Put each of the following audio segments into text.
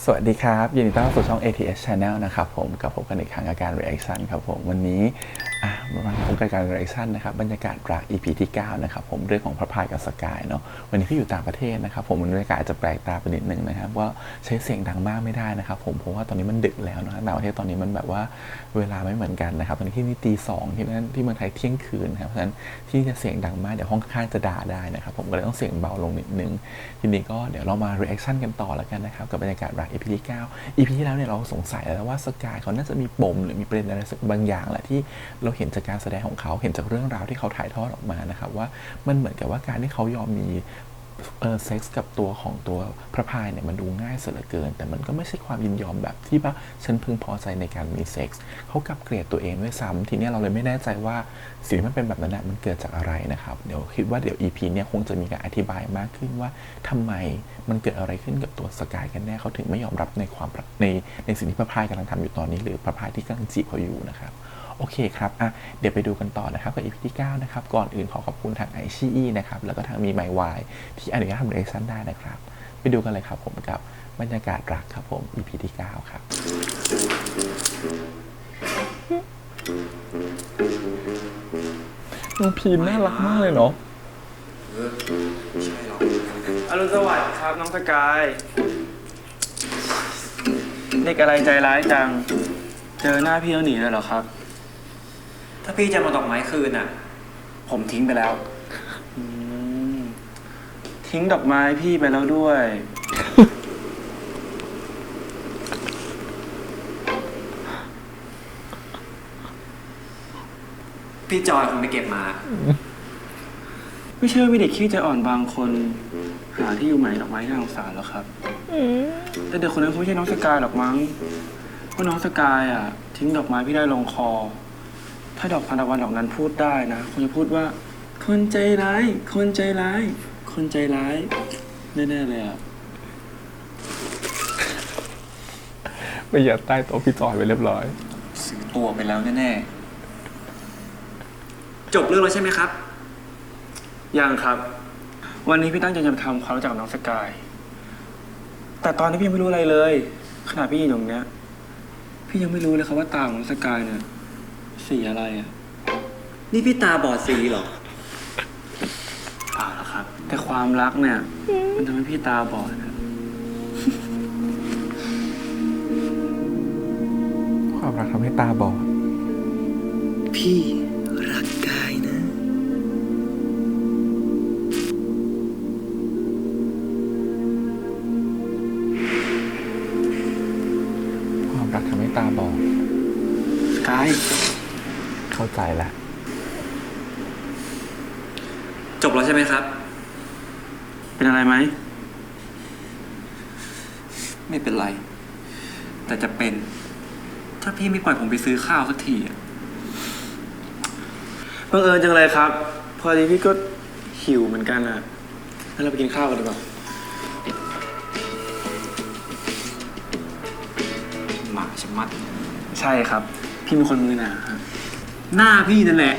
สวัสดีครับยินดีต้อนรับสู่ช่อง ATS Channel นะครับผมกับผมกันอีกครั้งอาการ Reaction ครับผมวันนี้มาพบกับการ Reaction นะครับบรรยากาศรัก EP ที่9นะครับผมเรื่องของพระพายกับสกายเนาะวันนี้พี่อยู่ต่างประเทศนะครับผมบรรยากาศอาจจะแปลกตาไปนิดนึงนะครับว่าใช้เสียงดังมากไม่ได้นะครับผมเพราะว่าตอนนี้มันดึกแล้วนะต่างประเทศตอนนี้มันแบบว่าเวลาไม่เหมือนกันนะครับตอนนี้ที่นี่ตี 2ที่นั่นที่เมืองไทยเที่ยงคืนนะครับเพราะฉะนั้นที่จะเสียงดังมากเดี๋ยวห้องข้างจะด่าได้นะครับผมก็เลยต้องเสียงเบาลงนิดนึงทีนี้ก็เดี๋ยวเรามา Reaction กันต่อแล้วกันนะครับกับบรรยากาศรัก EP ที่9 EP ที่แล้วเนี่ยเราสงสัยแล้วว่าสกายเขาน่าจะมีปมหรือมีประเด็นอะไรสักบางอย่างแหละที่เราเห็นจากการแสดงของเขาเห็นจากเรื่องราวที่เขาถ่ายทอดออกมานะครับว่ามันเหมือนกับว่าการที่เขายอมมีเซ็กส์กับตัวของตัวพระพายเนี่ยมันดูง่ายเสียเหลือเกินแต่มันก็ไม่ใช่ความยินยอมแบบที่ว่าฉันพึงพอใจในการมีเซ็กส์เขากลับเกลียดตัวเองด้วยซ้ำทีนี้เราเลยไม่แน่ใจว่าสิ่งที่มันเป็นแบบนั้นมันเกิดจากอะไรนะครับเดี๋ยวคิดว่าเดี๋ยว EP เนี่ยคงจะมีการอธิบายมากขึ้นว่าทำไมมันเกิดอะไรขึ้นกับตัวสกายกันแน่เขาถึงไม่ยอมรับในความในสิ่งที่พระพายกำลังทำอยู่ตอนนี้หรือพระพายที่กำลังจีบเขาอยู่นะครับโอเคครับเดี๋ยวไปดูกันต่อนะครับกับ EP ที่9นะครับก่อนอื่นขอบคุณทาง iQIYI นะครับแล้วก็ทางมี MyWhy ที่อนุญาตทำ reaction ได้นะครับไปดูกันเลยครับผมกับบรรยากาศรักครับผม EP ที่9ครับน้องพีนน่ารักมากเลยเนาะอรุณสวัสดิ์ครับน้องสกายเด็กอะไรใจร้ายจังเจอหน้าพี่แล้วหนีเลยเหรอครับถ้าพี่จะมาดอกไม้คืนอ่ะผมทิ้งไปแล้วทิ้งดอกไม้พี่ไปแล้วด้วยพี่จอยคงไปเก็บมาไม่เชื่อมีเด็กขี้ใจอ่อนบางคนหาที่อยู่ใหม่ดอกไม้ที่น่าสงสารแล้วครับแต่เด็กคนนั้นคงไม่ใช่น้องสกายหรอกมั้งเพราะน้องสกายทิ้งดอกไม้พี่ได้ลงคอถ้าดอกทานตะวันดอกนั้นพูดได้นะคงจะพูดว่าคนใจร้ายคนใจร้ายคนใจร้ายแน่ๆเลยไปยัดใต้โต๊ะพี่จอยไปเรียบร้อยซื้อตัวไปแล้วแน่ๆจบเรื่องแล้วใช่ไหมครับยังครับวันนี้พี่ตั้งใจจะทำความรู้จักกับน้องสกายแต่ตอนนี้พี่ยังไม่รู้อะไรเลยขนาดพี่ยืนอยู่ตรงเนี้ยพี่ยังไม่รู้เลยครับว่าตาของน้องสกายเนี่ยสีอะไรนี่พี่ตาบอดสีเหรอเปล่าแล้วครับแต่ความรักเนี่ยมันทำให้พี่ตาบอดนะความรักทำให้ตาบอดพี่รักกายนะความรักทำให้ตาบอดกายเข้าใจแล้วจบแล้วใช่ไหมครับเป็นอะไรไหมไม่เป็นไรแต่จะเป็นถ้าพี่ไม่ปล่อยผมไปซื้อข้าวสักทีบังเอิญจังเลยครับพอดีพี่ก็หิวเหมือนกันงั้นเราไปกินข้าวกันดีกว่าหมาชะมัดใช่ครับพี่เป็นคนมือหนาหน้าพี่นั่นแหละ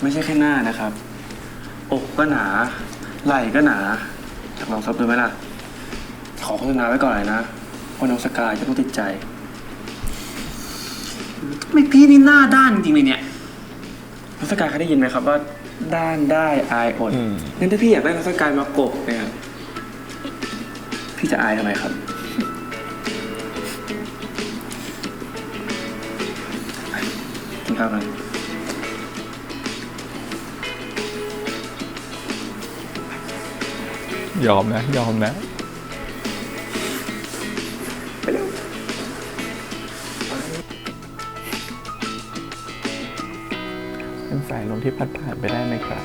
ไม่ใช่แค่หน้านะครับอกก็หนาไหล่ก็หนาอยากลองซับดูไหมล่ะขอโฆษณาไว้ก่อนเลยนะว่าน้องสกายจะต้องติดใจทำไมพี่นี่หน้าด้านจริงๆเลยเนี่ยน้องสกายเคยได้ยินไหมครับว่าด้านได้อายอดงั้นถ้าพี่อยากได้น้องสกายมากบเนี่ยพี่จะอายทำไมครับกินข้าวกันยอมนะไปเร็วเป็นสายลมที่พัดผ่านไปได้ไหมครับ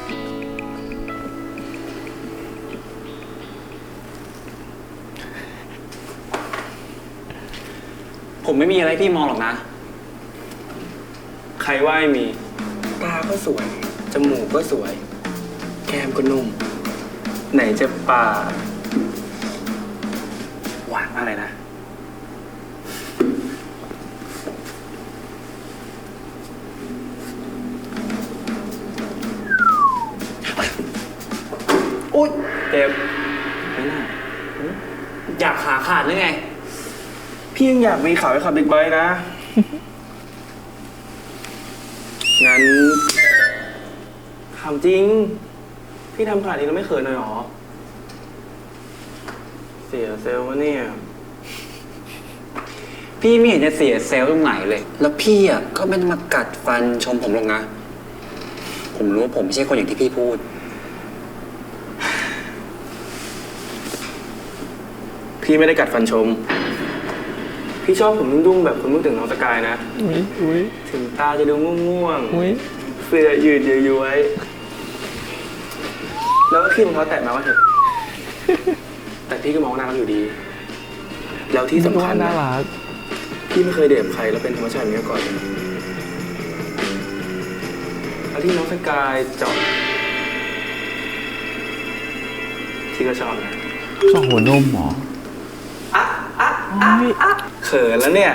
ผมไม่มีอะไรพี่มองหรอกนะใครว่าไม่มีตาก็สวยจมูกก็สวยแก้มก็นุ่มไหนจะปากหวานมากเลยนะอุ๊ยเจ็บไม่น่าอยากขาขาดหรือไง พี่ยังอยากมีข่าวให้ขับบิ๊กไบค์นะ งั้นถามจริง พี่ทำขนาดนี้แล้วไม่เขินหน่อยหรอ เสียเซลล์วะเนี่ย พี่ไม่เห็นจะเสียเซลล์ตรงไหนเลย แล้วพี่อ่ะก็ไม่ได้มากัดฟันชมผมหรอกนะ ผมรู้ว่าผมไม่ใช่คนอย่างที่พี่พูด พี่ไม่ได้กัดฟันชม พี่ชอบผมดุ้งๆแบบคุณพูดถึงน้องสกายนะ อุ้ย ถึงตาจะดูง่วง อุ้ย ๆเสื้อยืดย้วยๆแล้วก็ขี้รองเท้าแตะมาว่าเถอะ แต่พี่ก็มองหน้าเขาอยู่ดี แล้วที่สำคัญ น่า นะ รัก พี่ไม่เคยเดทใครแล้วเป็นธรรมชาติอย่างนี้มาก่อนเลยแล้วที่น้องสกายเจาะที่ก็ชอบนะ ชอบหัวนมเหรอเขินแล้วเนี่ย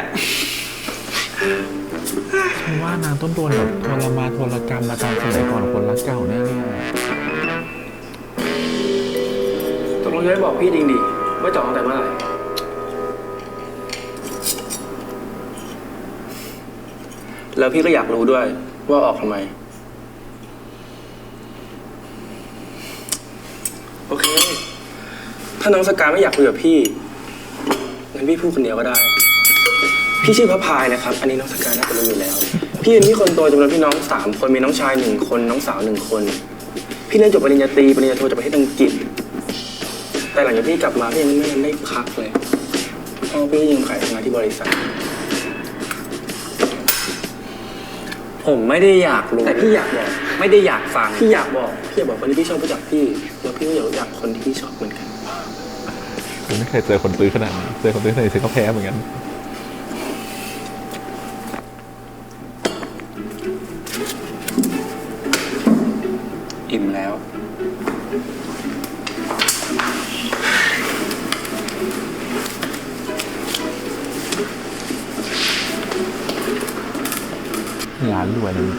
ฉันว่านางต้นโดนแบบทรมานทรกรรมมาตอนสมัยก่อนคนรักเก่าแน่เลยอะ ตกลงจะได้บอกพี่จริงดิว่าเจาะตั้งแต่เมื่อไหร่แล้วพี่ก็อยากรู้ด้วยว่าออกทำไม โอเค ถ้าน้องสกายไม่อยากคุยกับพี่งั้นพี่พูดคนเดียวก็ได้ พี่ชื่อพระพายนะครับ อันนี้น้องสกายน่าจะรู้อยู่แล้ว พี่เป็นพี่คนโตจำนวนพี่น้อง3 คน มีน้องชาย1 คน น้องสาว1 คน พี่เรียนจบปริญญาตรีปริญญาโทจากประเทศอังกฤษ แต่หลังจากพี่กลับมาพี่ยังไม่ได้พักเลยพ่อพี่ยังขายทำงานที่บริษัท ผมไม่ได้อยากรู้ แต่พี่อยากบอก ไม่ได้อยากฟัง พี่อยากบอกคนที่พี่ชอบรู้จักพี่ แล้วพี่ก็อยากรู้จักคนที่พี่ชอบเหมือนกัน ผมไม่เคยเจอคนตื้อขนาดนี้เจอคนตื้อขนาดนี้ฉันก็แพ้เหมือนกัน อิ่มแล้ว ร้านรวยนะ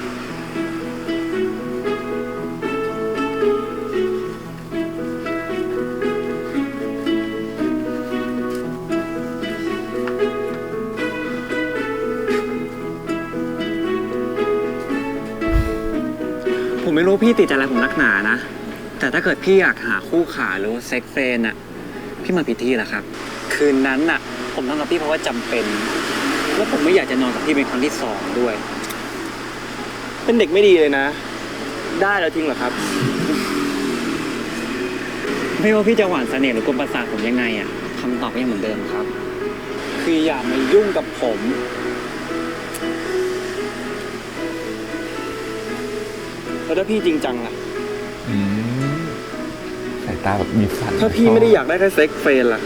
ผมไม่รู้พี่ติดอะไรผมนักหนานะ แต่ถ้าเกิดพี่อยากหาคู่ขาหรือว่าเซ็กเฟรนอะพี่มาผิดที่แล้วครับ คืนนั้นน่ะ ผมทำกับพี่เพราะว่าจำเป็น แล้วผมไม่อยากจะนอนกับพี่เป็นครั้งที่2ด้วย เป็นเด็กไม่ดีเลยนะ ได้แล้วจริงเหรอครับ ไม่ว่าพี่จะหวานเสน่ห์หรือกลมประสาทผมยังไงอะคำตอบก็ยังเหมือนเดิมครับ คืออย่ามายุ่งกับผม แล้วถ้าพี่จริงจังล่ะ อืมสายตาแบบมีสัน ถ้าพี่ไม่ได้อยากได้แค่เซ็กเฟรนล่ะ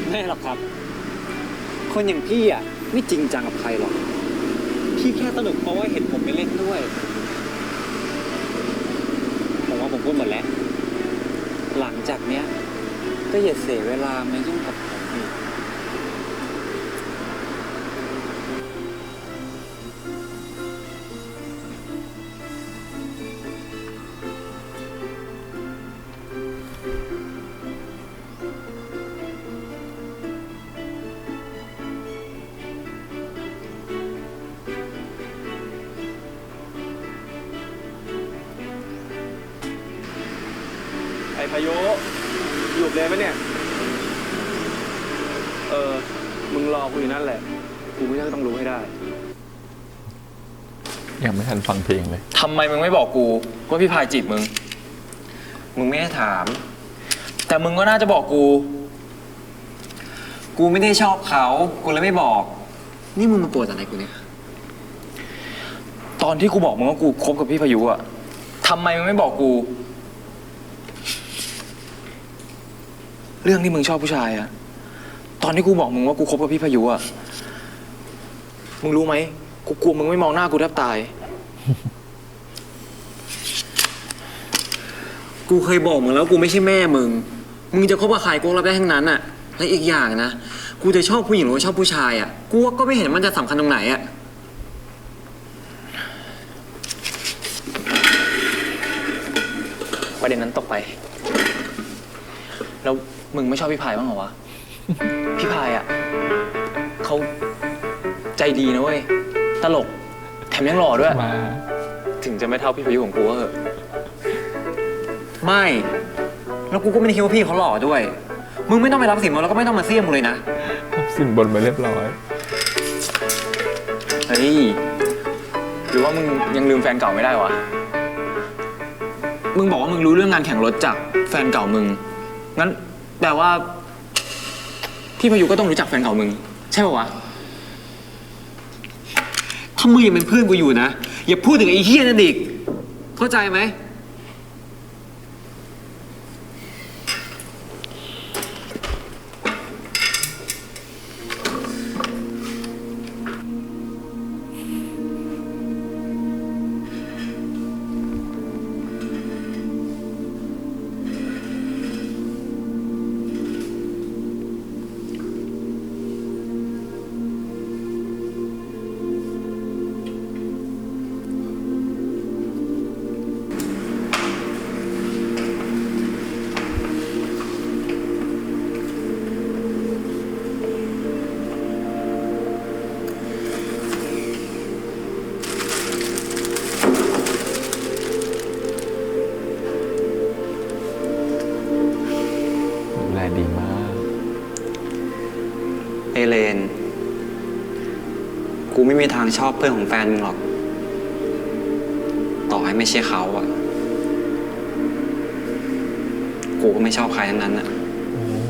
ไม่หรอกครับ คนอย่างพี่อ่ะไม่จริงจังกับใครหรอก พี่แค่สนุกเพราะว่าเห็นผมไปเล่นด้วย ผมว่าผมพูดหมดแล้ว หลังจากเนี้ย ก็อย่าเสียเวลามายุ่งกับผมอีก ไอ้พายุอยู่เลยปะเนี่ย มึงรอกูอยู่นั่นแหละ กูก็ต้องรู้ให้ได้ ยังไม่ทันฟังเพลงเลย ทำไมมึงไม่บอกกูว่าพี่พายจีบมึง มึงไม่ได้ถาม แต่มึงก็น่าจะบอกกู กูไม่ได้ชอบเขา กูเลยไม่บอก นี่มึงมาปวดอะไรกูเนี่ย ตอนที่กูบอกมึงว่ากูคบกับพี่พายุอะทำไมมึงไม่บอกกู เรื่องที่มึงชอบผู้ชายอะตอนที่กูบอกมึงว่ากูคบกับพี่พายุอะมึงรู้ไหมกูกลัวมึงไม่มองหน้ากูแทบตาย กูเคยบอกมึงแล้วกูไม่ใช่แม่มึง มึงจะคบกับใครกูรับได้ทั้งนั้นอะและอีกอย่างนะ กูจะชอบผู้หญิงหรือว่าชอบผู้ชายอะกูก็ไม่เห็นมันจะสำคัญตรงไหนอะประเด็นนั้นตกไป แล้วมึงไม่ชอบพี่พายบ้างเหรอวะ พี่พายอ่ะเขาใจดีนะเว้ย ตลก แถมยังหล่อด้วย มา ถึงจะไม่เท่าพี่พายุของกูก็เถอะไม่ แล้วกูก็ไม่ได้คิดว่าพี่เขาหล่อด้วย มึงไม่ต้องไปรับสินบนแล้วก็ไม่ต้องมาเสี่ยมกูเลยนะ ทับสินบนไปเรียบร้อย เฮ้ย หรือว่ามึงยังลืมแฟนเก่าไม่ได้วะ มึงบอกว่ามึงรู้เรื่องงานแข่งรถจากแฟนเก่ามึง งั้นแปลว่า พี่พายุก็ต้องรู้จักแฟนเก่ามึง ใช่ป่าวะ ถ้ามึงยังเป็นเพื่อนกูอยู่นะ อย่าพูดถึงไอ้เฮี้ยนั่นอีก เข้าใจไหม ดูแลดีมาก เอเลน กูไม่มีทางชอบเพื่อนของแฟนมึงหรอก ต่อให้ไม่ใช่เขาอะกูก็ไม่ชอบใครทั้งนั้นอะ โอ้โห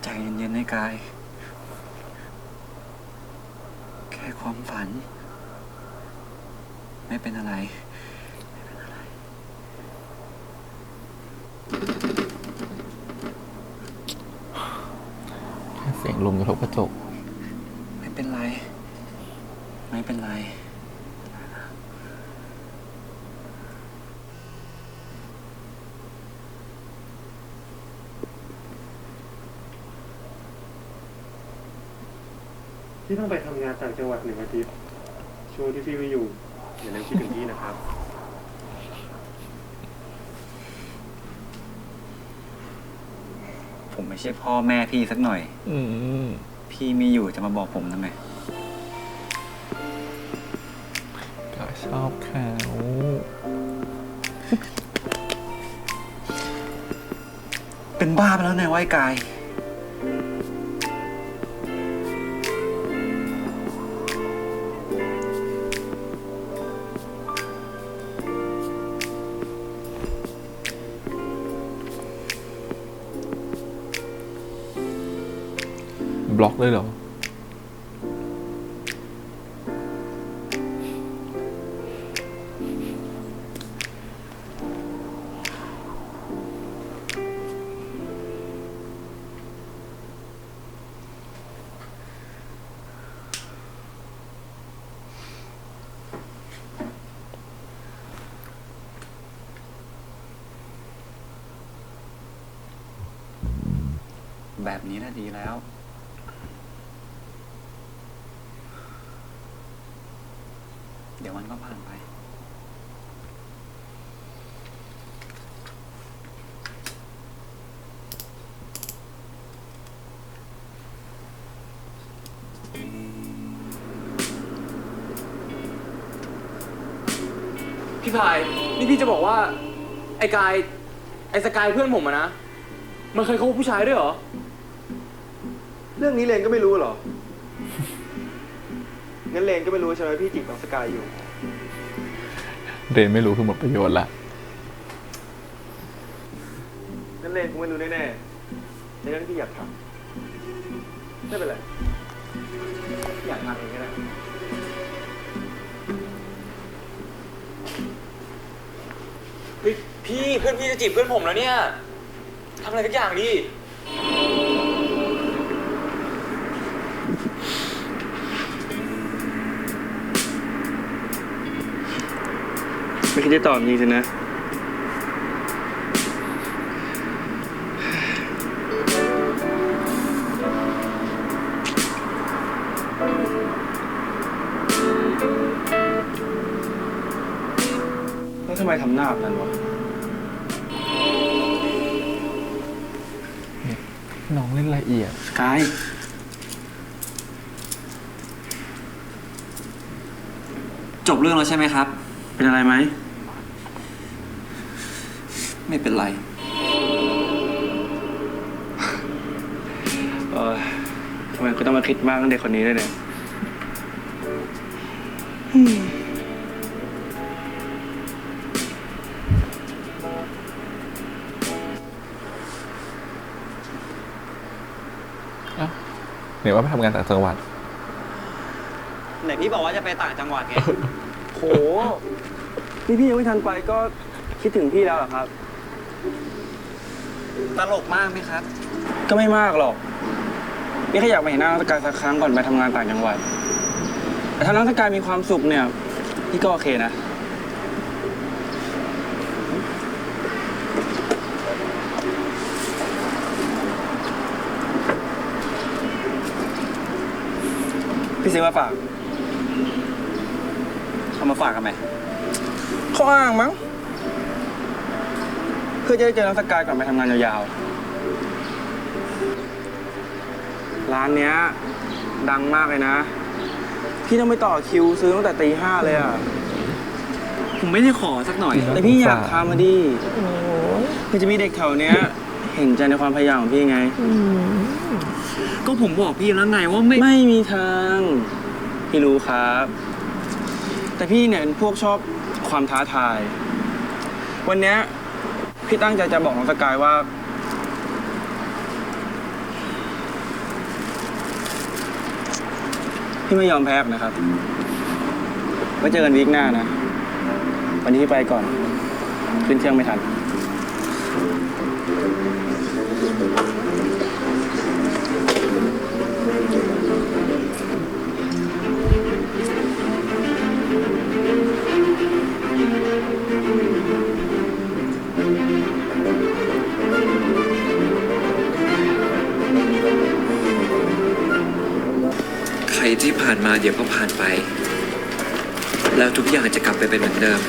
ใจเย็นๆให้กาย แค่ความฝัน ไม่เป็นอะไร แค่เสียงลมกระทบกระจก ไม่เป็นไร ไม่เป็นไร พี่ต้องไปทำงานต่างจังหวัด1 อาทิตย์ ช่วงที่พี่ไม่อยู่อย่าลืมคิดถึงพี่นะครับ ผมไม่ใช่พ่อแม่พี่สักหน่อย อืม พี่ไม่อยู่จะมาบอกผมทำไม ก็ชอบเขา เป็นบ้าไปแล้วไงวะไอ้กาย บล็อกเลยเหรอ แบบนี้น่ะดีแล้ว เดี๋ยวมันก็ผ่านไป พี่พาย นี่พี่จะบอกว่า ไอ้กาย ไอ้สกายเพื่อนผมอะนะ มันเคยคบผู้ชายด้วยเหรอ เรื่องนี้เลนก็ไม่รู้เหรอ งั้นเลนก็ไม่รู้ใช่ไหมพี่จีบน้องสกายอยู่ เรนไม่รู้คือหมดประโยชน์ละ งั้นเลนคงไม่รู้แน่ๆในเรื่องที่พี่อยากทำ ไม่เป็นไรอยากทำเองก็ได้ พี่เพื่อนพี่จะจีบเพื่อนผมแล้วเนี่ยทำอะไรสักอย่างดิ ไม่คิดจะตอบจริงสินะ แล้วทำไมทำหน้าแบบนั้นวะ น้องเล่นละเอียด สกาย จบเรื่องแล้วใช่ไหมครับ เป็นอะไรไหม ไม่เป็นไร ทำไมคุณต้องมาคิดมากเรื่องเด็กคนนี้ด้วยเนี่ย เห็นว่าไปทำงานต่างจังหวัด ไหนพี่บอกว่าจะไปต่างจังหวัดไง โห นี่พี่ยังไม่ทันไปก็คิดถึงพี่แล้วเหรอครับ ตลกมากไหมครับ ก็ไม่มากหรอก นี่แค่อยากมาเห็นหน้าน้องสกายสักครั้งก่อนไปทำงานต่างจังหวัด แต่ถ้าน้องสกายมีความสุขเนี่ย พี่ก็โอเคนะ พี่ซื้อมาฝาก เอามาฝากกันไหม เขาอ้างมั้ง เพื่อจะได้เจอน้องสกายก่อนไปทำงานยาวๆ ร้านเนี้ย ดังมากเลยนะ พี่ต้องไปต่อคิวซื้อตั้งแต่ตี 5เลยอ่ะ ผมไม่ได้ขอสักหน่อย แต่พี่อยากทำมาดิคือจะมีเด็กแถวเนี้ย เห็นใจในความพยายามของพี่ไง ก็ผมบอกพี่แล้วไงว่าไม่ ไม่มีทาง พี่รู้ครับ แต่พี่เนี่ยเป็นพวกชอบความท้าทาย วันเนี้ยพี่ตั้งใจจะบอกน้องสกายว่า พี่ไม่ยอมแพ้หรอกนะครับ ไว้เจอกันวีคหน้านะ วันนี้พี่ไปก่อน ขึ้นเครื่องไม่ทัน ใครที่ผ่านมาเดี๋ยวก็ผ่านไป แล้วทุกอย่างจะกลับไปเป็นเหมือนเดิม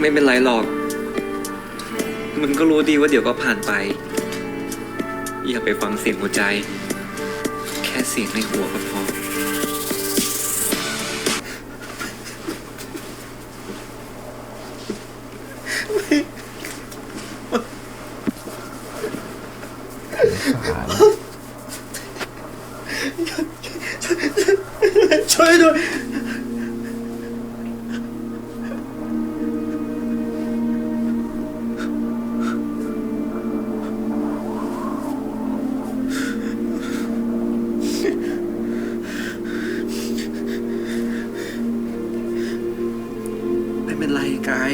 ไม่เป็นไรหรอก มึงก็รู้ดีว่าเดี๋ยวก็ผ่านไป อย่าไปฟังเสียงหัวใจ แค่เสียงในหัวก็พอ ช่วยด้วย ไม่เป็นไรกาย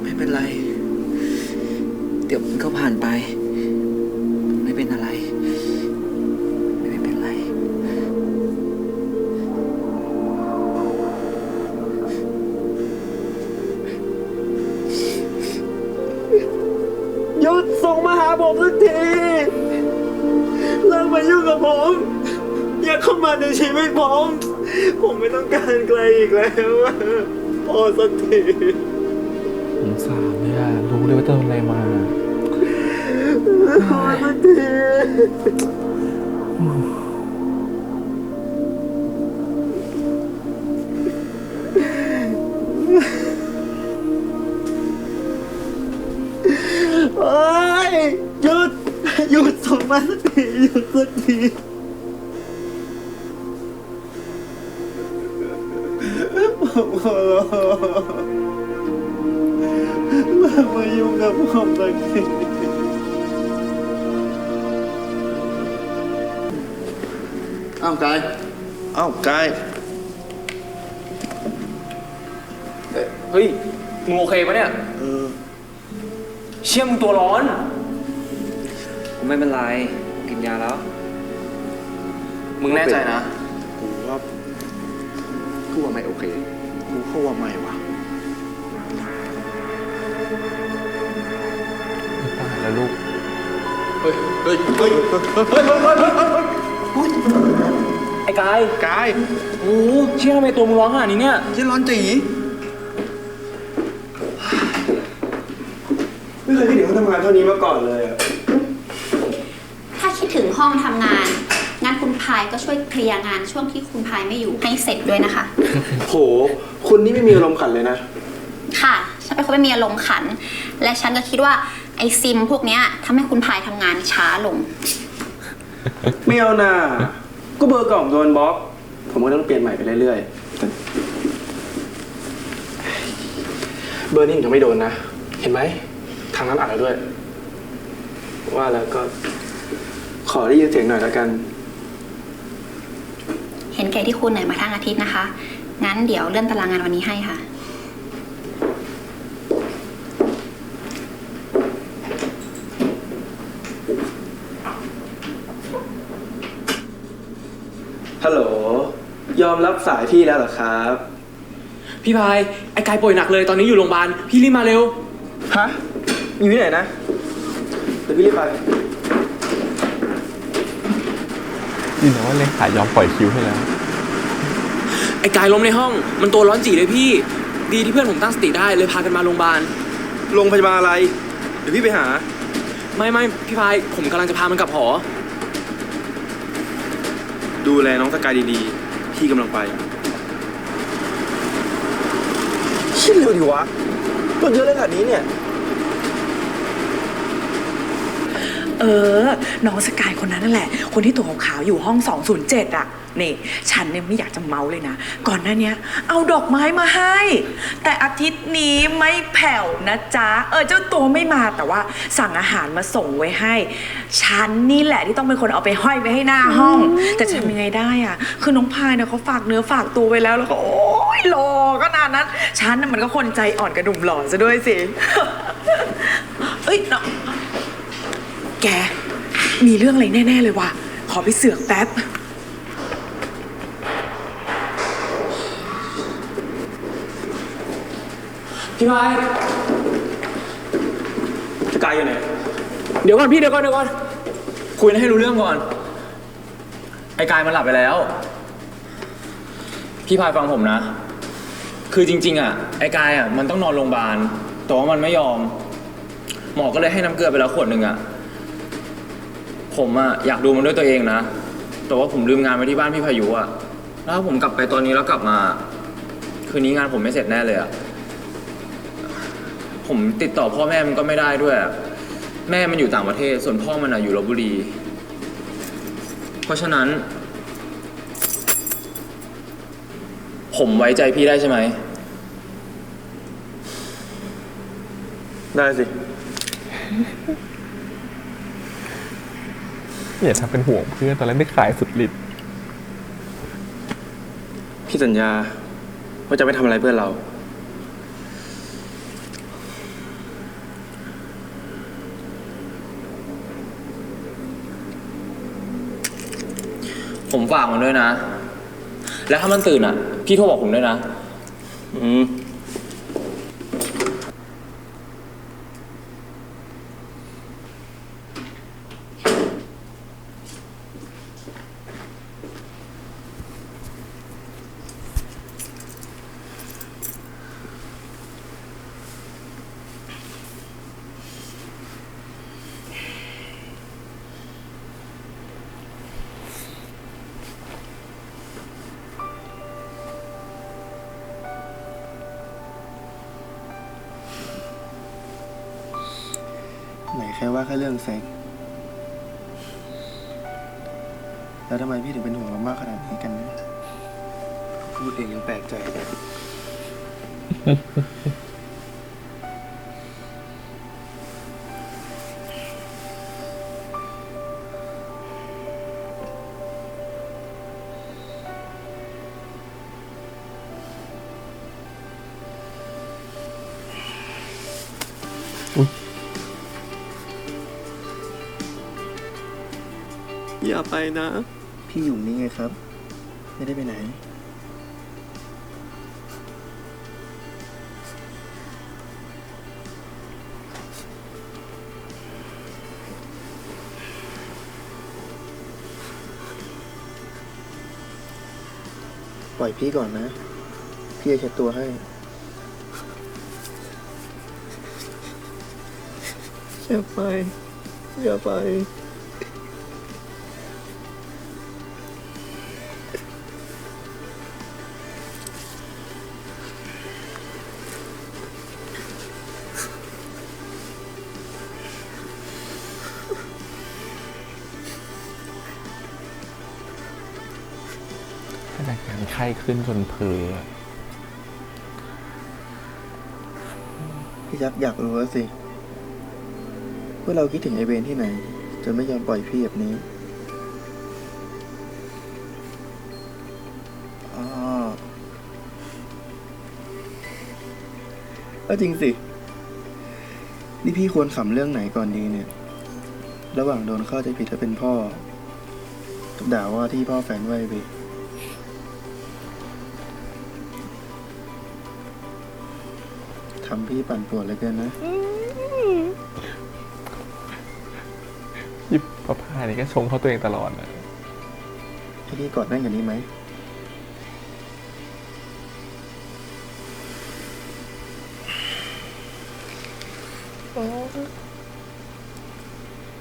ไม่เป็นไร เดี๋ยวมันก็ผ่านไป ไม่เป็นอะไร ไม่เป็นไร หยุดส่งมาหาผมสักทีเลิกมายุ่งกับผม อย่าเข้ามาในชีวิตผม ผมไม่ต้องการใครอีกแล้วอะพอสักที สงสารเนี่ยรู้เลยว่าจะโดนอะไรมา พอสักที โอ๊ยหยุด หยุดส่งมาสักที หยุดสักที มายุ่งกับผมสักที อ้าวกายอ้าวกาย เฮ้ย มึงโอเคปะเนี่ย เชี่ยมึงตัวร้อน ผมไม่เป็นไร กินยาแล้ว มึงแน่ใจนะ กูว่าไม่โอเคกูก็ว่าไม่วะ ตายแล้วลูก เฮ้ย ไอ้กาย กาย โอ้โหเชี่ยทำไมตัวมึงร้อนขนาดนี้เนี่ย ยี่ร้อนจี ไม่เคยคิดถึงเขาทำงานเท่านี้มาก่อนเลยอะ ถ้าคิดถึงห้องทำงาน งั้นคุณพายก็ช่วยเคลียร์งานช่วงที่คุณพายไม่อยู่ให้เสร็จด้วยนะคะ โห คุณนี่ไม่มีอารมณ์ขันเลยนะ ค่ะ ฉันเป็นคนไม่มีอารมณ์ขัน และฉันก็คิดว่าไอซิมพวกเนี้ยทำให้คุณพายทำงานช้าลง ไม่เอาน่าก็เบอร์เก่าผมโดนบล็อก ผมก็ต้องเปลี่ยนใหม่ไปเรื่อยๆ เบอร์นี้ผมยังไม่โดนนะ เห็นไหม ทางนั้นอัดแล้วด้วย ว่าแล้วก็ ขอได้ยินเสียงหน่อยแล้วกัน เห็นแก่ที่คุณเหนื่อยมาทั้งอาทิตย์นะคะ งั้นเดี๋ยวเลื่อนตารางงานวันนี้ให้ค่ะ ฮัลโหล ยอมรับสายพี่แล้วเหรอครับ พี่พาย ไอ้กายป่วยหนักเลย ตอนนี้อยู่โรงพยาบาล พี่รีบมาเร็ว ฮะ อยู่ที่ไหนนะ เดี๋ยวพี่รีบไป นี่นะว่าเลขายอมปล่อยคิวให้แล้ว ไอ้กายล้มในห้อง มันตัวร้อนจีเลยพี่ ดีที่เพื่อนผมตั้งสติได้เลยพากันมาโรงพยาบาล โรงพยาบาลอะไร เดี๋ยวพี่ไปหา ไม่พี่พาย ผมกำลังจะพามันกลับหอ ดูแลน้องสกายดีๆ พี่กำลังไปชิดเร็วดิวะรถเยอะเลยขนาดนี้เนี่ย น้องสกายคนนั้นนั่นแหละ คนที่ตัวขาวๆอยู่ห้อง 207 อ่ะ นี่ ฉันเนี่ยไม่อยากจะเมาเลยนะ ก่อนหน้าเนี้ยเอาดอกไม้มาให้ แต่อาทิตย์นี้ไม่แผ่วนะจ๊ะ เจ้าตัวไม่มาแต่ว่าสั่งอาหารมาส่งไว้ให้ ฉันนี่แหละที่ต้องเป็นคนเอาไปห้อยไว้ให้หน้าห้อง แต่จะทำยังไงได้อ่ะ คือน้องพายเนี่ยเขาฝากเนื้อฝากตัวไว้แล้วแล้วก็โอ๊ยรอขนาดนั้น ฉันน่ะมันก็คนใจอ่อนกระดุมหล่อซะด้วยสิ เอ้ยเนาะ แก มีเรื่องอะไรแน่ๆเลยว่ะ ขอไปเสือกแป๊บ พี่พาย สกายอยู่ไหน เดี๋ยวก่อนพี่เดี๋ยวก่อนคุยให้รู้เรื่องก่อน ไอ้กายมันหลับไปแล้ว พี่พายฟังผมนะ คือจริงๆอ่ะไอ้กายอ่ะมันต้องนอนโรงพยาบาลแต่ว่ามันไม่ยอม หมอก็เลยให้น้ำเกลือไปแล้วขวดหนึ่งอ่ะผมอ่ะอยากดูมันด้วยตัวเองนะแต่ว่าผมลืมงานไว้ที่บ้านพี่พายุอ่ะแล้วถ้าผมกลับไปตอนนี้แล้วกลับมา คืนนี้งานผมไม่เสร็จแน่เลยอ่ะผมติดต่อพ่อแม่มันก็ไม่ได้ด้วย แม่มันอยู่ต่างประเทศส่วนพ่อมันอยู่ลพบุรีเพราะฉะนั้น ผมไว้ใจพี่ได้ใช่ไหม ได้สิ อย่าทำเป็นห่วงเพื่อนตอนแรกได้ขายสุดฤทธิ์ พี่สัญญาว่าจะไม่ทำอะไรเพื่อนเรา ผมฝากมันด้วยนะ แล้วถ้ามันตื่นอ่ะ พี่โทรบอกผมด้วยนะ ไหนแค่ว่าแค่เรื่องเซ็ก แล้วทำไมพี่ถึงเป็นห่วงเรามากขนาดนี้กันเนี่ยพูดเองยังแปลกใจเลย อย่าไปนะ พี่อยู่นี่ไงครับ ไม่ได้ไปไหน ปล่อยพี่ก่อนนะ พี่จะเช็ดตัวให้ อย่าไป อย่าไป อาการไข้ขึ้นจนเพ้อ พี่ยักษ์อยากรู้แล้วสิว่าเราคิดถึงไอเวนที่ไหนจนไม่ยอมปล่อยพี่แบบนี้อ๋อจริงสิ นี่พี่ควรขำเรื่องไหนก่อนดีเนี่ย ระหว่างโดนเข้าใจผิดว่าเป็นพ่อกับด่าว่าที่พ่อแฟนไว้เวยทำพี่ปั่นป่วนเหลยเกินนะ ยิบพระพายนี่ก็ชงเขาตัวเองตลอดนะ ให้พี่กอดแน่นกว่านี้ไหม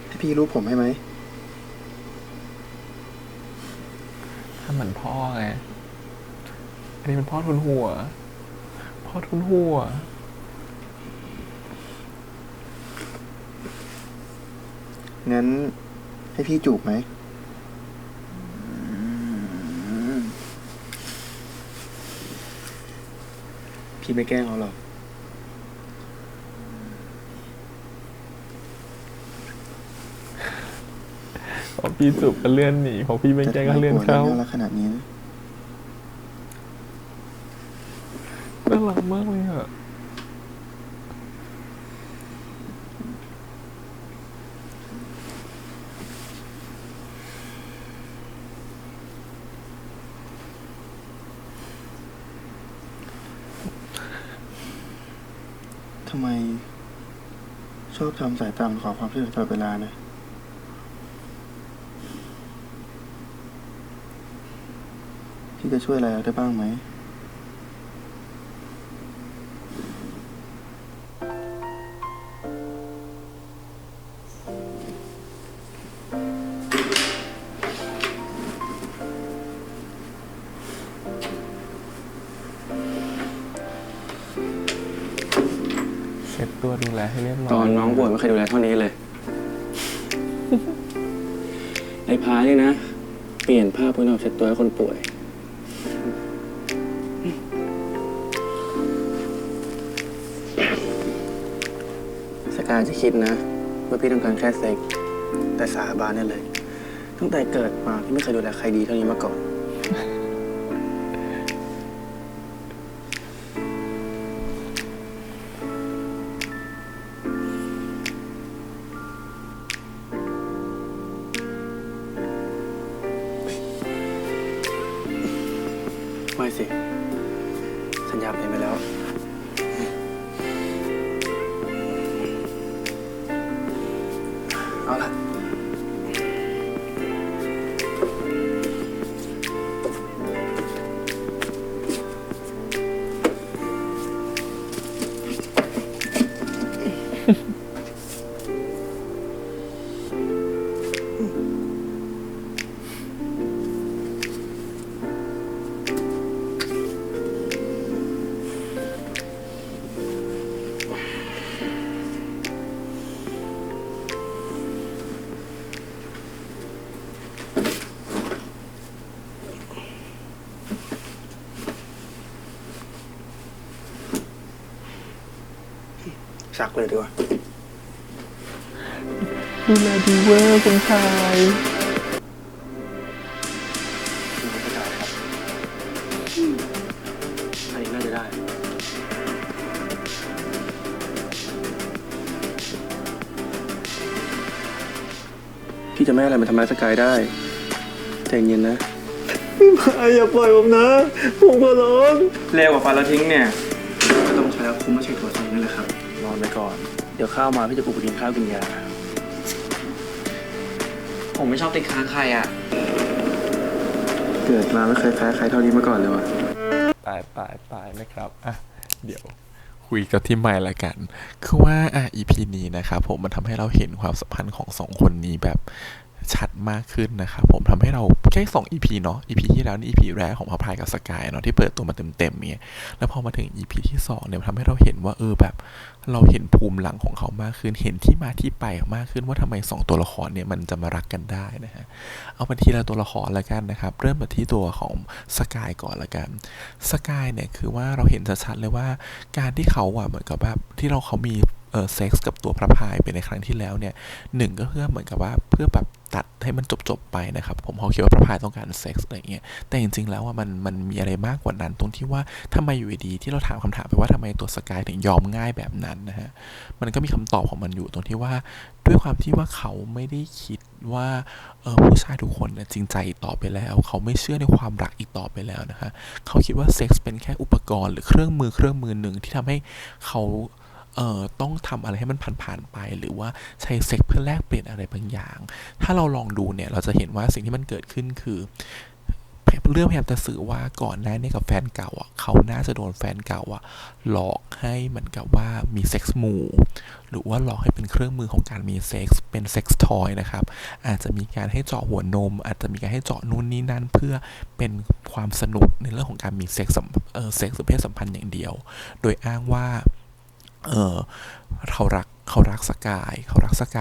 ให้พี่รู้ผมให้ไหม ถ้าเหมือนพ่อไง อันนี้เป็นพ่อทุนหัว พ่อทุนหัว งั้นให้พี่จูบไหม พี่ไม่แกล้งเอาหรอก พอพี่จูบก็เลื่อนหนีพอพี่ไม่แกล้งก็เลื่อนเข้า น่ารักขนาดนี้นะ น่ารักมากเลยอะทำไมชอบทำสายตามขอความช่วยเหลือตลอดเวลานะ พี่จะช่วยอะไรเราได้บ้างไหม เช็ดตัวดูแลให้เรียบร้อย ตอนน้องป่วยไม่เคยดูแลเท่านี้เลย ไอ้พานี่นะ เปลี่ยนผ้าพื้นออกเช็ดตัวให้คนป่วย สกายจะคิดนะว่าพี่ต้องการแค่เซ็ก แต่สาบานเนี่ยเลย ตั้งแต่เกิดมาพี่ไม่เคยดูแลใครดีเท่านี้มาก่อน ไม่สิ สัญญาเปลี่ยนไปแล้ว เอาละ ซักเลยดีกว่า ดูแลดีเวอร์คุณชาย ไม่ได้ครับอันนี้น่าจะได้ พี่จะไม่ให้อะไรมาทำร้ายสกายได้ใจเย็นนะอย่าปล่อยผมนะ ผมขอร้องเร็วกว่าฟันแล้วทิ้งเนี่ย ก็ต้องใช้แล้วคุ้มไม่ใช่ตัวใจนั่นแหละครับ นอนไปก่อน เดี๋ยวข้าวมาพี่จะปลุกไปกินข้าวกินยา ผมไม่ชอบติดค้างใครอ่ะ เกิดมาไม่เคยแพ้ใครเท่านี้มาก่อนเลยว่ะ ตายนะครับอ่ะเดี๋ยวคุยกับที่ใหม่ละกันคือว่าEP นี้นะครับผมมันทำให้เราเห็นความสัมพันธ์ของสองคนนี้แบบชัดมากขึ้นนะครับผมทำให้เราแค่2 EP เนาะ EP ที่แล้วนี่ EP แรกของพระพายกับสกายเนาะที่เปิดตัวมาเต็มๆเงี้ยแล้วพอมาถึง EP ที่2เนี่ยมันทำให้เราเห็นว่าแบบเราเห็นภูมิหลังของเขามากขึ้นเห็นที่มาที่ไปมากขึ้นว่าทำไม2ตัวละครเนี่ยมันจะมารักกันได้นะฮะเอาไปทีละตัวละครละกันนะครับเริ่มมาที่ตัวของสกายก่อนละกันสกายเนี่ยคือว่าเราเห็นชัดๆเลยว่าการที่เขาเหมือนกับแบบที่เขามีเซ็กส์กับตัวพระพายไปในครั้งที่แล้วเนี่ยหนึ่งก็เพื่อเหมือนกับว่าเพื่อแบบตัดให้มันจบไปนะครับผมเขาคิดว่าพระพายต้องการเซ็กส์อะไรเงี้ยแต่จริงๆแล้วมันมีอะไรมากกว่านั้นตรงที่ว่าทำไมอยู่ดีที่เราถามคำถามไปว่าทำไมตัวสกายถึงยอมง่ายแบบนั้นนะฮะมันก็มีคำตอบของมันอยู่ตรงที่ว่าด้วยความที่ว่าเขาไม่ได้คิดว่าผู้ชายทุกคนจริงใจอีกต่อไปแล้วเขาไม่เชื่อในความรักอีกต่อไปแล้วนะฮะเขาคิดว่าเซ็กส์เป็นแค่อุปกรณ์หรือเครื่องมือหนึ่งที่ทำให้เขาต้องทำอะไรให้มันผ่านไปหรือว่าใช้เซ็กเพื่อแลกเปลี่ยนอะไรบางอย่างถ้าเราลองดูเนี่ยเราจะเห็นว่าสิ่งที่มันเกิดขึ้นคือเรื่องพยายามจะสื่อว่าก่อนหน้านี้กับแฟนเก่าเขาน่าจะโดนแฟนเก่าหลอกให้เหมือนกับว่ามีเซ็กส์หมู่หรือว่าหลอกให้เป็นเครื่องมือของการมีเซ็กส์เป็นเซ็กส์ทอยนะครับอาจจะมีการให้เจาะหัวนมอาจจะมีการให้เจาะนู่นนี่นั่นเพื่อเป็นความสนุกในเรื่องของการมีเซ็กส์หรือเพศสัมพันธ์อย่างเดียวโดยอ้างว่าเขารักสกา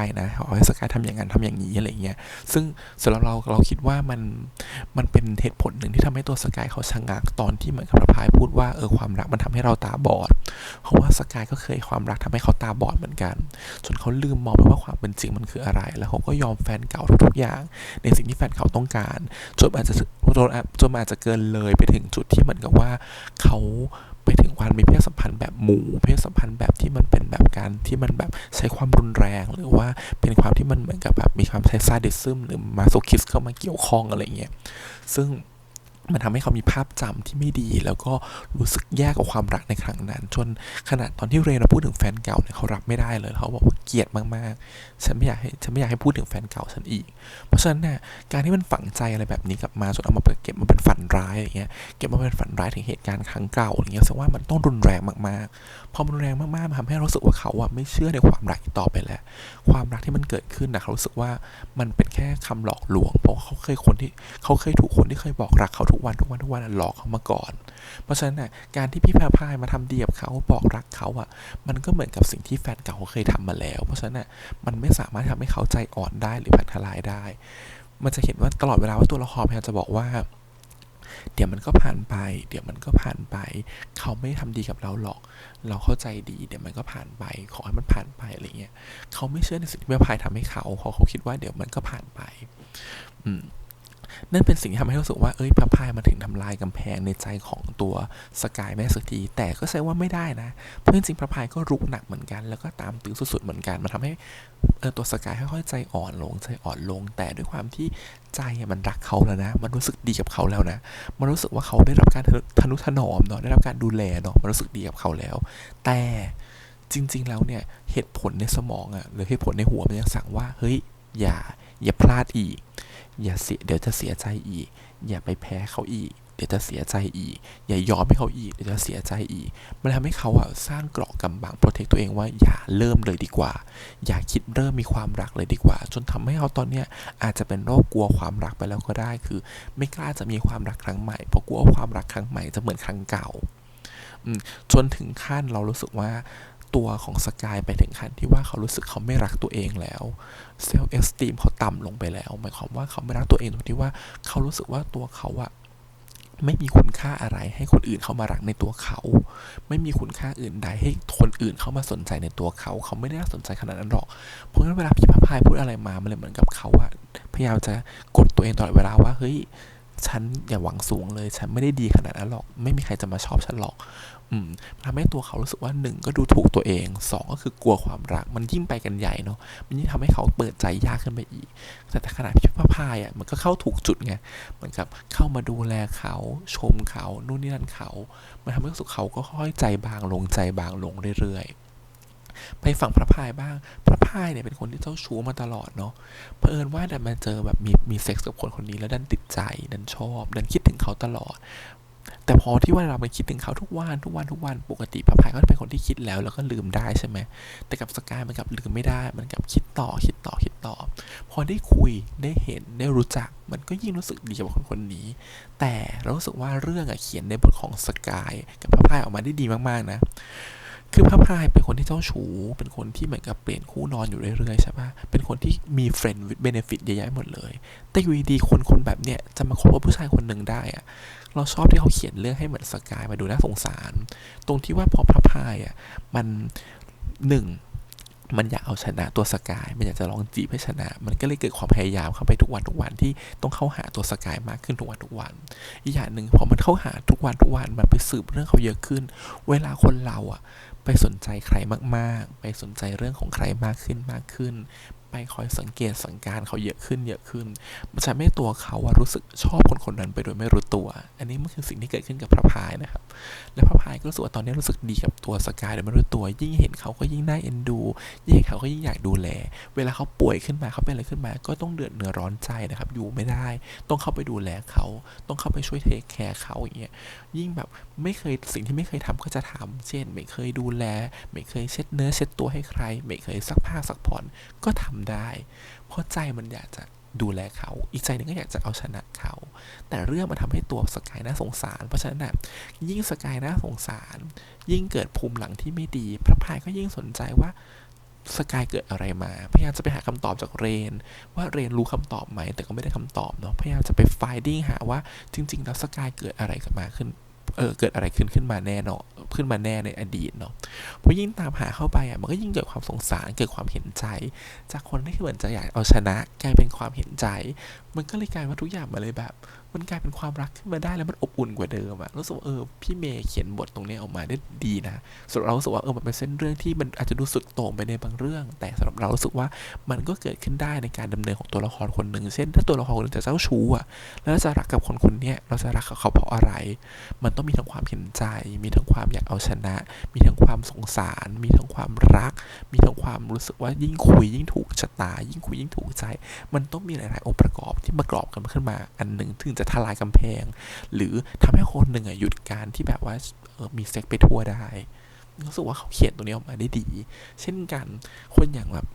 ยนะเขาให้สกายทำอย่างนั้นทำอย่างนี้อะไรเงี้ยซึ่งสำหรับเราคิดว่ามันเป็นเหตุผลหนึ่งที่ทำให้ตัวสกายเขาชะงักตอนที่เหมือนกับพระพายพูดว่าความรักมันทำให้เราตาบอดเพราะว่าสกายก็เคยความรักทำให้เขาตาบอดเหมือนกันจนเขาลืมมองไปว่าความเป็นจริงมันคืออะไรแล้วเขาก็ยอมแฟนเก่าทุกอย่างในสิ่งที่แฟนเขาต้องการจนอาจจะเกินเลยไปถึงจุดที่เหมือนกับว่าเขาไปถึงการมีเพศสัมพันธ์แบบหมู่เพศสัมพันธ์แบบที่มันเป็นแบบการที่มันแบบใช้ความรุนแรงหรือว่าเป็นความที่มันเหมือนกับแบบมีความใช้ซาดิซึมหรือมาโซคิสเข้ามาเกี่ยวข้องอะไรเงี้ยซึ่งมันทำให้เขามีภาพจำที่ไม่ดีแล้วก็รู้สึกแย่กับความรักในครั้งนั้นจนขนาดตอนที่เรนพูดถึงแฟนเก่าเนี่ยเขารับไม่ได้เลยเขาบอกว่าเกลียดมากๆฉันไม่อยากให้พูดถึงแฟนเก่าฉันอีกเพราะฉะนั้นเนี่ยการที่มันฝังใจอะไรแบบนี้กลับมาจนเอามาเก็บมาเป็นฝันร้ายอะไรเงี้ยเก็บมาเป็นฝันร้ายถึงเหตุการณ์ครั้งเก่าอะไรเงี้ยแสดงว่ามันต้องรุนแรงมากๆพอมันรุนแรงมากๆมันทำให้รู้สึกว่าเขาไม่เชื่อในความรักอีกต่อไปแล้วความรักที่มันเกิดขึ้นนะเขารู้สึกว่ามันเป็นแค่คำหลอกลวงเพราะเขาเคยถูกคนที่เคยบอกรักเขาทุกวันหลอกเขามาก่อนเพราะฉะนั้นน่ะการที่พี่พายมาทำดีกับเขาบอกรักเขามันก็เหมือนกับสิ่งที่แฟนเก่าเขาเคยทำมาแล้วเพราะฉะนั้นน่ะมันไม่สามารถทำให้เขาใจอ่อนได้หรือพังทลายได้มันจะเห็นว่าตลอดเวลาว่าตัวละครพยายามจะบอกว่าเดี๋ยวมันก็ผ่านไปเขาไม่ทำดีกับเราหรอกเราเข้าใจดีเดี๋ยวมันก็ผ่านไปขอให้มันผ่านไปอะไรเงี้ยเขาไม่เชื่อในสิ่งที่พี่พายทำให้เขาคิดว่าเดี๋ยวมันก็ผ่านไปนั่นเป็นสิ่งที่ทำให้รู้สึกว่าพระพายมาถึงทำลายกำแพงในใจของตัวสกายแม่สักทีแต่ก็ใช่ว่าไม่ได้นะเพราะจริงๆพระพายก็รุกหนักเหมือนกันแล้วก็ตามตื้อสุดๆเหมือนกันมันทำให้ตัวสกายค่อยๆใจอ่อนลงแต่ด้วยความที่ใจมันรักเขาแล้วนะมันรู้สึกดีกับเขาแล้วนะมันรู้สึกว่าเขาได้รับการทนุถนอมเนาะได้รับการดูแลเนาะมันรู้สึกดีกับเขาแล้วแต่จริงๆแล้วเนี่ยเหตุผลในสมองหรือเหตุผลในหัวมันยังสั่งว่าเฮ้ยอย่าพลาดอีกเดี๋ยวจะเสียใจอีกอย่าไปแพ้เขาอีกเดี๋ยวจะเสียใจอีกอย่ายอมให้เขาอีกเดี๋ยวจะเสียใจอีกมันทำให้เขาสร้างเกราะกำบังโปรเทคตัวเองว่าอย่าเริ่มเลยดีกว่าอย่าคิดเริ่มมีความรักเลยดีกว่าจนทำให้เขาตอนเนี้ยอาจจะเป็นโรคกลัวความรักไปแล้วก็ได้คือไม่กล้าจะมีความรักครั้งใหม่เพราะกลัวความรักครั้งใหม่จะเหมือนครั้งเก่าจนถึงขั้นเรารู้สึกว่าตัวของสกายไปถึงขั้นที่ว่าเขารู้สึกเขาไม่รักตัวเองแล้วเซลฟ์เอสติมเขาต่ำลงไปแล้วหมายความว่าเขาไม่รักตัวเองตรงที่ว่าเขารู้สึกว่าตัวเขา ไม่มีคุณค่าอะไรให้คนอื่นเข้ามารักในตัวเขาไม่มีคุณค่าอื่นใดให้คนอื่นเข้ามาสนใจในตัวเขาไม่ได้น่าสนใจขนาดนั้นหรอกเพราะฉะนั้นเวลาพี่พระพายพูดอะไรมามันเลยเหมือนกับเขาอะพยายามจะกดตัวเองตลอดเวลาว่าเฮ้ยฉันอย่าหวังสูงเลยฉันไม่ได้ดีขนาดนั้นหรอกไม่มีใครจะมาชอบฉันหรอกทำให้ตัวเขารู้สึกว่า1ก็ดูถูกตัวเอง2ก็คือกลัวความรักมันยิ่งไปกันใหญ่เนาะมันยิ่งทำให้เขาเปิดใจยากขึ้นไปอีกแต่ขณะพี่พระพายอ่ะมันก็เข้าถูกจุดไงเหมือนกับเข้ามาดูแลเขาชมเขานู่นนี่นั่นเขามันทำให้รู้สึกเขาก็ค่อยใจบางลงเรื่อยๆไปฝั่งพระพายบ้างพระพายเนี่ยเป็นคนที่เจ้าชู้มาตลอดเนาะเผอิญว่าดันมาเจอแบบมีเซ็กส์กับคนนี้แล้วดันติดใจดันชอบดันคิดถึงเขาตลอดแต่พอที่ว่าเราไปคิดถึงเขาทุกวันปกติพระพายก็เป็นคนที่คิดแล้วก็ลืมได้ใช่ไหมแต่กับสกายมันกับลืมไม่ได้มันกับคิดต่อพอได้คุยได้เห็นได้รู้จักมันก็ยิ่งรู้สึกดีกับคนนี้แต่เรารู้สึกว่าเรื่องเขียนในบทของสกายกับพระพายออกมาได้ดีมากๆนะคือพระพายเป็นคนที่เจ้าชู้เป็นคนที่เหมือนกับเปลี่ยนคู่นอนอยู่เรื่อยๆใช่ปะเป็นคนที่มี friend with benefit เยอะแยะหมดเลยแต่อยู่ดีๆคนแบบเนี้ยจะมาคบกับผู้ชายคนหนึ่งได้อะเราชอบที่เขาเขียนเรื่องให้เหมือนสกายมาดูน่าสงสารตรงที่ว่าพอพระพายมันมันอยากเอาชนะตัวสกายมันอยากจะลองจีบให้ชนะมันก็เลยเกิดความพยายามเข้าไปทุกวันที่ต้องเข้าหาตัวสกายมากขึ้นทุกวันอีกอย่างหนึ่งพอมันเข้าหาทุกวันมันไปสืบเรื่องเขาเยอะขึ้นเวลาคนเราไปสนใจใครมากๆไปสนใจเรื่องของใครมากขึ้นไปคอยสังเกตสังการเขาเยอะขึ้นมันจะไม่ตัวเขารู้สึกชอบคนนั้นไปโดยไม่รู้ตัวอันนี้มันคือสิ่งที่เกิดขึ้นกับพระพายนะครับและพระพายก็รู้สึกว่าตอนนี้รู้สึกดีกับตัวสกายโดยไม่รู้ตัวยิ่งเห็นเขาก็ยิ่งน่าเอ็นดูยิ่งเห็นเขาก็ยิ่งอยากดูแลเวลาเขาป่วยขึ้นมาเขาเป็นอะไรขึ้นมาก็ต้องเดือดเนื้อร้อนใจนะครับอยู่ไม่ได้ต้องเข้าไปดูแลเขาต้องเข้าไปช่วยเทคแคร์เขาอย่างเงี้ยยิ่งแบบสิ่งที่ไม่เคยทำก็จะทำเช่นไม่เคยดูแลไม่เคยเช็ดเนื้อเช็ดตัวให้ใครไม่เคยซักผ้าซักผ่อนก็ทำได้เพราะใจมันอยากจะดูแลเขาอีกใจนึงก็อยากจะเอาชนะเขาแต่เรื่องมันทำให้ตัวสกายน่าสงสารเพราะฉะนั้นยิ่งสกายน่าสงสารยิ่งเกิดภูมิหลังที่ไม่ดีพระพายก็ยิ่งสนใจว่าสกายเกิดอะไรมาพยายามจะไปหาคำตอบจากเรนว่าเรนรู้คำตอบไหมแต่ก็ไม่ได้คำตอบเนาะพยายามจะไป finding หาว่าจริงๆแล้วสกายเกิดอะไรเกิดอะไรขึ้นมาแน่เนาะขึ้นมาแน่ในอดีตเนาะพอยิ่งตามหาเข้าไปมันก็ยิ่งเกิดความสงสารเกิดความเห็นใจจากคนที่เหมือนจะอยากเอาชนะกลายเป็นความเห็นใจมันก็เลยกลายว่าทุกอย่างมาเลยแบบมันกลายเป็นความรักขึ้นมาได้แล้วมันอบอุ่นกว่าเดิมรู้สึกว่าพี่เมย์เขียนบทตรงนี้ออกมาได้ดีนะสำหรับเรารู้สึกว่ามันเป็นเส้นเรื่องที่มันอาจจะดูสุดโต่งไปในบางเรื่องแต่สำหรับเรารู้สึกว่ามันก็เกิดขึ้นได้ในการดำเนินของตัวละครคนหนึ่งเช่นถ้าตัวละครคนนึงจะเจ้าชู้แล้วจะรักกับคนนี้เราจะรักกับเขาเพราะอะไรมันต้องมีทั้งความเห็นใจมีทั้งความอยากเอาชนะมีทั้งความสงสารมีทั้งความรักมีทั้งความรู้สึกว่ายิ่งคุยยิ่งถูกชะตายิ่งคุยยิ่งถูกใจมันต้องมีหลายๆองค์ประกอบที่ประกอบกันขึ้นมาอันหนึ่งถึงจะทลายกำแพงหรือทำให้คนหนึ่งหยุดการที่แบบว่ามีเซ็กไปทั่วได้รู้สึกว่าเขาเขียนตรงนี้ออกมาได้ดีเช่นกันคนอย่างแบบ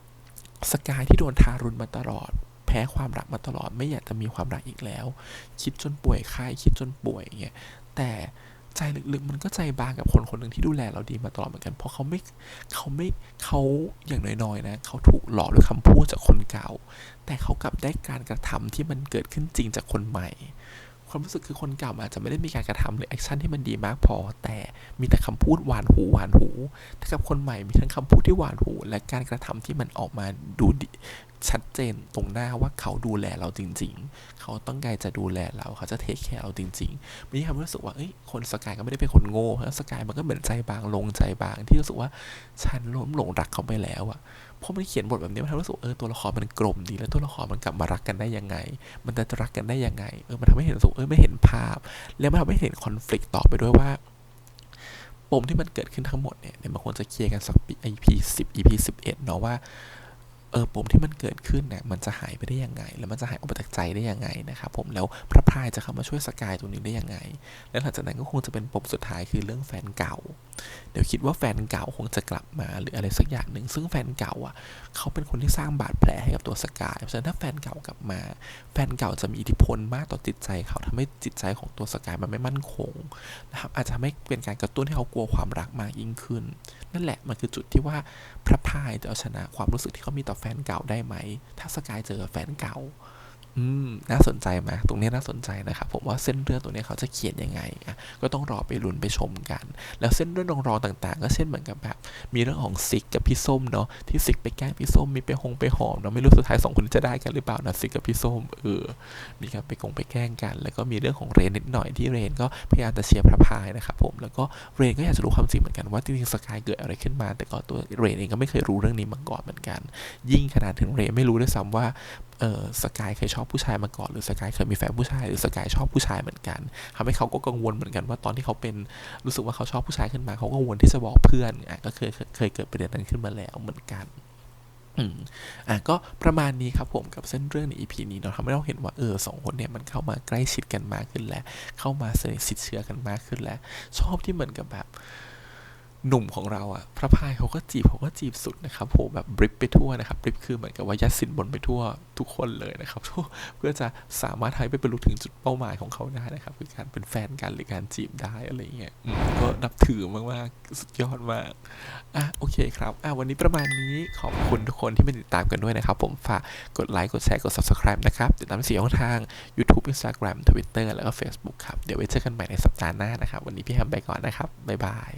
สกายที่โดนทารุณมาตลอดแพ้ความรักมาตลอดไม่อยากจะมีความรักอีกแล้วคิดจนป่วยไข้คิดจนป่วยอย่างเงี้ยแต่ใจลึกๆมันก็ใจบางกับคนหนึ่งที่ดูแลเราดีมาตลอดเหมือนกันเพราะเขาอย่างน้อยๆนะเขาถูกหลอกด้วยคำพูดจากคนเก่าแต่เขากลับได้การกระทำที่มันเกิดขึ้นจริงจากคนใหม่ความรู้สึกคือคนเก่าอาจจะไม่ได้มีการกระทำหรือแอคชั่นที่มันดีมากพอแต่มีแต่คำพูดหวานหูแต่กับคนใหม่มีทั้งคำพูดที่หวานหูและการกระทำที่มันออกมาดูดีชัดเจนตรงหน้าว่าเขาดูแลเราจริงๆเขาต้องการจะดูแลเราเขาจะเทคแคร์เราจริงๆไม่ใช่ความรู้สึกว่าคนสกายก็ไม่ได้เป็นคนโง่แล้วสกายมันก็เหมือนใจบางที่รู้สึกว่าฉันหลงรักเขาไปแล้วพอมันเขียนบทแบบนี้มันทำให้รู้สึกตัวละครมันกลมดีแล้วตัวละครมันกลับมารักกันได้ยังไงมันจะรักกันได้ยังไงมันทำให้เห็นสุขไม่เห็นภาพแล้วมันทำให้เห็นคอนฟลิกต์ต่อไปด้วยว่าปมที่มันเกิดขึ้นทั้งหมดเนี่ยมันควรจะเคลียร์กันสัก EP 10 EP 11เนาะว่าปมที่มันเกิดขึ้นเนี่ยมันจะหายไปได้ยังไงแล้วมันจะหายออกไปจากใจได้ยังไงนะครับผมแล้วพระพายจะเข้ามาช่วยสกายตรงนี้ได้ยังไงแล้วหลังจากนั้นก็คงจะเป็นปมสุดท้ายคือเรื่องแฟนเก่าเดี๋ยวคิดว่าแฟนเก่าคงจะกลับมาหรืออะไรสักอย่างหนึ่งซึ่งแฟนเก่าเขาเป็นคนที่สร้างบาดแผลให้กับตัวสกายเพราะฉะนั้นถ้าแฟนเก่ากลับมาแฟนเก่าจะมีอิทธิพลมากต่อจิตใจเขาทำให้จิตใจของตัวสกายมันไม่มั่นคงนะครับอาจจะทำให้เป็นการกระตุ้นให้เขากลัวความรักมากยิ่งขึ้นนั่นแหละมันคือจุดที่ว่าพระพายจะเอาชนะความรู้สึกที่เขามีต่อแฟนเก่าได้ไหมถ้าสกายเจอแฟนเก่า น่าสนใจไหมตรงนี้น่าสนใจนะครับผมว่าเส้นเรื่องตัวนี้เขาจะเขียนยังไงก็ต้องรอไปลุ้นไปชมกัน แล้วเส้นเรื่องรองๆต่างๆก็เช่นเหมือนกับแบบมีเรื่องของซิกกับพี่ส้มเนาะที่ซิกไปแกล้งพี่ส้มมีไปหอมเนาะไม่รู้สุดท้าย2คนจะได้กันหรือเปล่านะซิกกับพี่ส้มมีการไปแกล้งกันแล้วก็มีเรื่องของเรนนิดหน่อยที่เรนก็พยายามจะเชียร์พระพายนะครับผมแล้วก็เรนก็อยากจะรู้ความจริงเหมือนกันว่าจริงๆสกายเกิดอะไรขึ้นมาแต่ก็ตัวเรนเองก็ไม่เคยรู้เรื่องนี้มาก่อนเหมือนกันยิ่งขนาดถึงเรนไม่รู้ด้วยซ้ำว่าสกายเคยชอบผู้ชายมาก่อนหรือสกายเคยมีแฟนผู้ชายหรือสกายชอบผู้ชายเหมือนกันทำให้เขาก็กังวลเหมือนกันว่าตอนที่เขาเป็นรู้สึกว่าเขาชอบผู้ชายขึ้นมาเขาก็กังวลที่จะบอกเพื่อนก็เคยเกิดประเด็นนั้นขึ้นมาแล้วเหมือนกันก็ประมาณนี้ครับผมกับเส้นเรื่องใน EP นี้เราทำให้เราเห็นว่า2คนเนี่ยมันเข้ามาใกล้ชิดกันมากขึ้นแล้วเข้ามาสนิทชิดเชื้อกันมากขึ้นแล้วชอบที่เหมือนกับแบบหนุ่มของเราพระพายเขาก็จีบสุดนะครับโหแบบบริปไปทั่วนะครับบริปคือเหมือนกับว่ายัดสินบนไปทั่วทุกคนเลยนะครับเพื่อจะสามารถให้ไปบรรลุถึงจุดเป้าหมายของเขาได้นะครับคือการเป็นแฟนกันหรือการจีบได้อะไรเงี้ยก็นับถือมากๆสุดยอดมากโอเคครับวันนี้ประมาณนี้ขอบคุณทุกคนที่มาติดตามกันด้วยนะครับผมฝากกดไลค์กดแชร์กด Subscribe นะครับติดตาม4ช่องทาง YouTube Instagram Twitter แล้วก็ Facebook ครับเดี๋ยวไว้เจอกันใหม่ในสัปดาห์หน้านะครับวันนี้พี่แฮมไปก่อนนะครับบ๊ายบาย